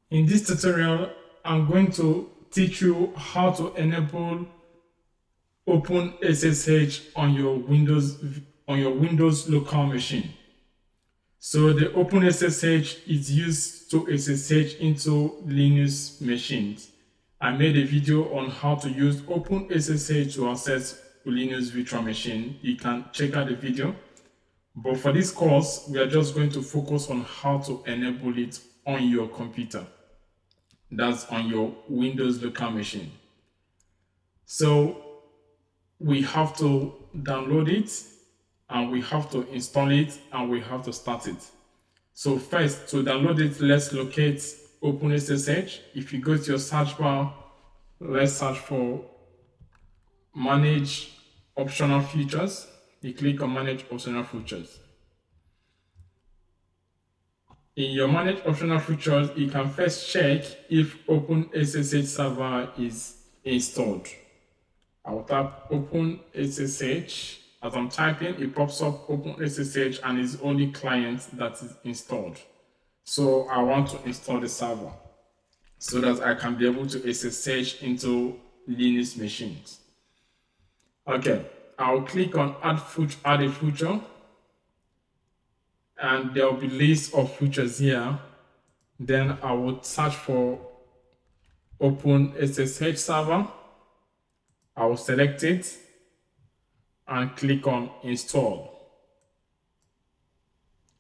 In this tutorial, I'm going to teach you how to enable OpenSSH on your Windows local machine. So the OpenSSH is used to SSH into Linux machines. I made a video on how to use OpenSSH to access Linux virtual machine. You can check out the video. But for this course, we are just going to focus on how to enable it on your computer. That's on your Windows local machine. So we have to download it, and we have to install it, and we have to start it. So first, to download it, let's locate OpenSSH. If you go to your search bar, let's search for Manage Optional Features. You click on Manage Optional Features. In your Manage Optional Features, you can first check if OpenSSH Server is installed. I'll tap OpenSSH. As I'm typing, it pops up OpenSSH and is only client that is installed. So I want to install the server so that I can be able to SSH into Linux machines. Okay, I'll click on add a feature, and there will be list of features here. Then I will search for OpenSSH server. I will select it and click on install.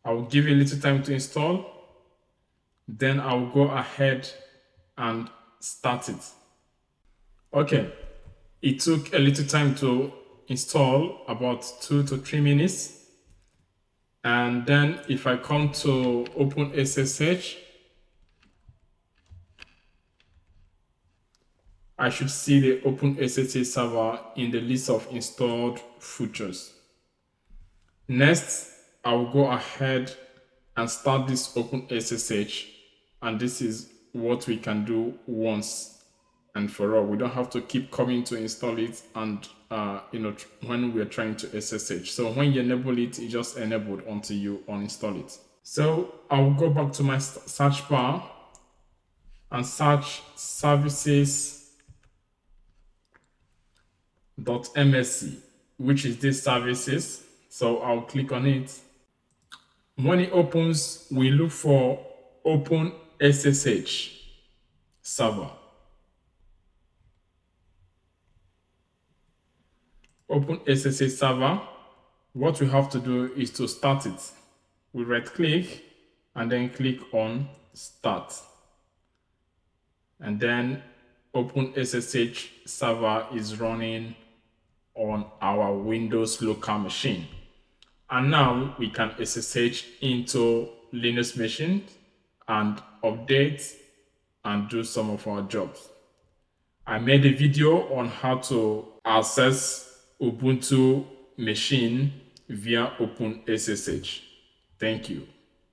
I will give it a little time to install. Then I will go ahead and start it. Okay, it took a little time to install, about 2 to 3 minutes. And then if I come to OpenSSH, I should see the OpenSSH server in the list of installed features. Next, I will go ahead and start this OpenSSH, and this is what we can do once and for all. We don't have to keep coming to install it and when we are trying to SSH. So when you enable it, it's just enabled until you uninstall it. So I will go back to my search bar and search services.msc, which is this services. So I'll click on it. When it opens, we look for OpenSSH server. OpenSSH server, what we have to do is to start it. We right click and then click on start. And then OpenSSH server is running on our Windows local machine. And now we can SSH into Linux machine and update and do some of our jobs. I made a video on how to access Ubuntu machine via OpenSSH. Thank you.